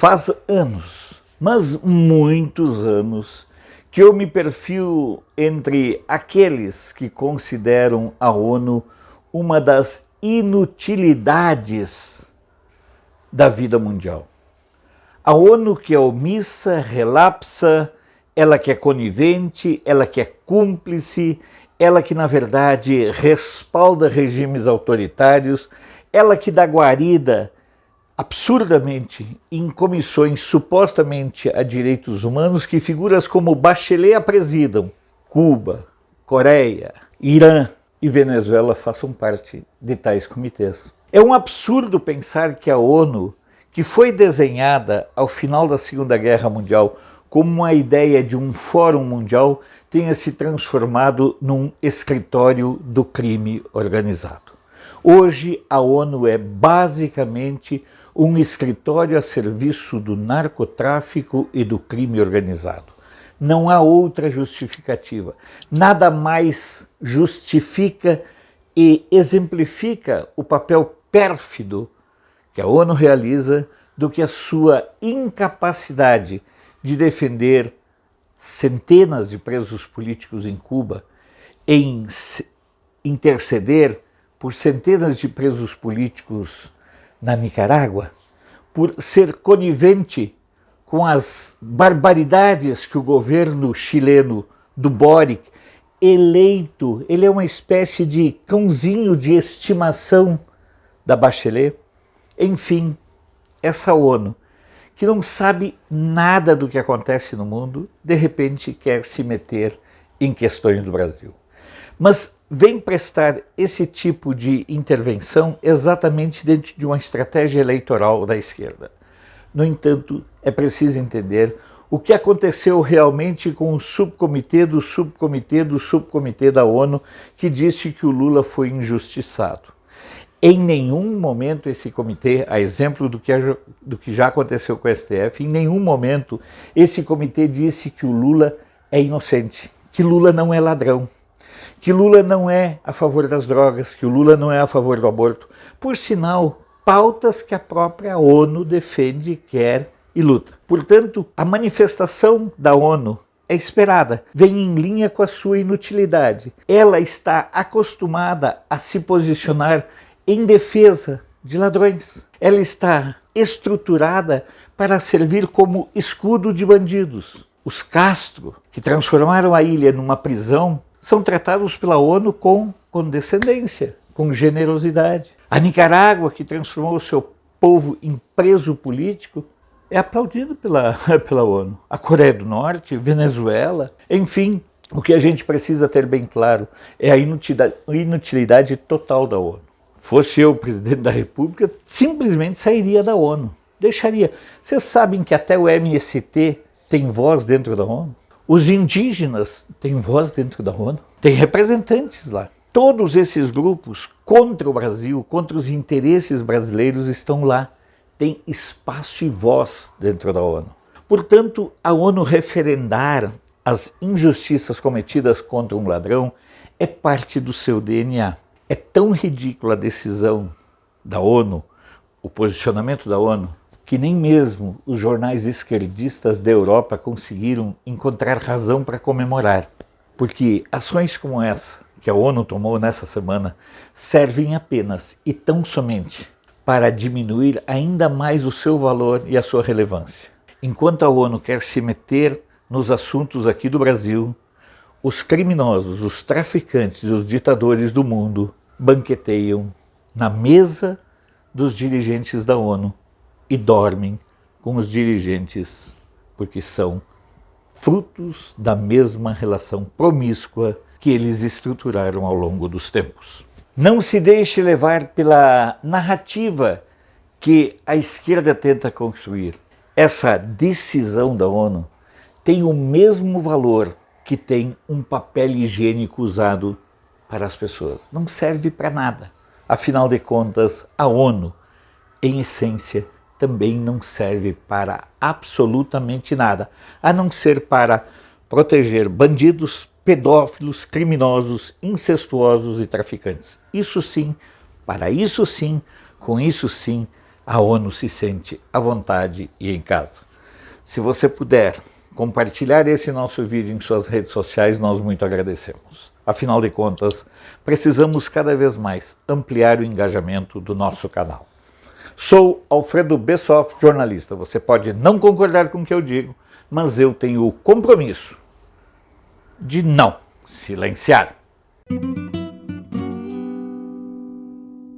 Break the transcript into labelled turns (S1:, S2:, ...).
S1: Faz anos, mas muitos anos, que eu me perfilo entre aqueles que consideram a ONU uma das inutilidades da vida mundial. A ONU que é omissa, relapsa, ela que é conivente, ela que é cúmplice, ela que na verdade respalda regimes autoritários, ela que dá guarida absurdamente em comissões supostamente a direitos humanos que figuras como Bachelet apresidam. Cuba, Coreia, Irã e Venezuela façam parte de tais comitês. É um absurdo pensar que a ONU, que foi desenhada ao final da Segunda Guerra Mundial como uma ideia de um fórum mundial, tenha se transformado num escritório do crime organizado. Hoje a ONU é basicamente um escritório a serviço do narcotráfico e do crime organizado. Não há outra justificativa. Nada mais justifica e exemplifica o papel pérfido que a ONU realiza do que a sua incapacidade de defender centenas de presos políticos em Cuba, em interceder por centenas de presos políticos na Nicarágua, por ser conivente com as barbaridades que o governo chileno do Boric, eleito, ele é uma espécie de cãozinho de estimação da Bachelet. Enfim, essa ONU, que não sabe nada do que acontece no mundo, de repente quer se meter em questões do Brasil. Mas vem prestar esse tipo de intervenção exatamente dentro de uma estratégia eleitoral da esquerda. No entanto, é preciso entender o que aconteceu realmente com o subcomitê do subcomitê do subcomitê da ONU que disse que o Lula foi injustiçado. Em nenhum momento esse comitê, a exemplo do que já aconteceu com o STF, em nenhum momento esse comitê disse que o Lula é inocente, que Lula não é ladrão, que Lula não é a favor das drogas, que o Lula não é a favor do aborto. Por sinal, pautas que a própria ONU defende, quer e luta. Portanto, a manifestação da ONU é esperada, vem em linha com a sua inutilidade. Ela está acostumada a se posicionar em defesa de ladrões. Ela está estruturada para servir como escudo de bandidos. Os Castro, que transformaram a ilha numa prisão, são tratados pela ONU com condescendência, com generosidade. A Nicarágua, que transformou o seu povo em preso político, é aplaudido pela ONU. A Coreia do Norte, Venezuela, enfim, o que a gente precisa ter bem claro é a inutilidade total da ONU. Fosse eu o presidente da República, simplesmente sairia da ONU, deixaria. Vocês sabem que até o MST tem voz dentro da ONU? Os indígenas têm voz dentro da ONU? Tem representantes lá. Todos esses grupos contra o Brasil, contra os interesses brasileiros estão lá. Tem espaço e voz dentro da ONU. Portanto, a ONU referendar as injustiças cometidas contra um ladrão é parte do seu DNA. É tão ridícula a decisão da ONU, o posicionamento da ONU, que nem mesmo os jornais esquerdistas da Europa conseguiram encontrar razão para comemorar. Porque ações como essa que a ONU tomou nessa semana servem apenas e tão somente para diminuir ainda mais o seu valor e a sua relevância. Enquanto a ONU quer se meter nos assuntos aqui do Brasil, os criminosos, os traficantes, os ditadores do mundo banqueteiam na mesa dos dirigentes da ONU e dormem com os dirigentes, porque são frutos da mesma relação promíscua que eles estruturaram ao longo dos tempos. Não se deixe levar pela narrativa que a esquerda tenta construir. Essa decisão da ONU tem o mesmo valor que tem um papel higiênico usado para as pessoas. Não serve para nada. Afinal de contas, a ONU, em essência, também não serve para absolutamente nada, a não ser para proteger bandidos, pedófilos, criminosos, incestuosos e traficantes. Isso sim, para isso sim, com isso sim, a ONU se sente à vontade e em casa. Se você puder compartilhar esse nosso vídeo em suas redes sociais, nós muito agradecemos. Afinal de contas, precisamos cada vez mais ampliar o engajamento do nosso canal. Sou Alfredo Bessoff, jornalista. Você pode não concordar com o que eu digo, mas eu tenho o compromisso de não silenciar.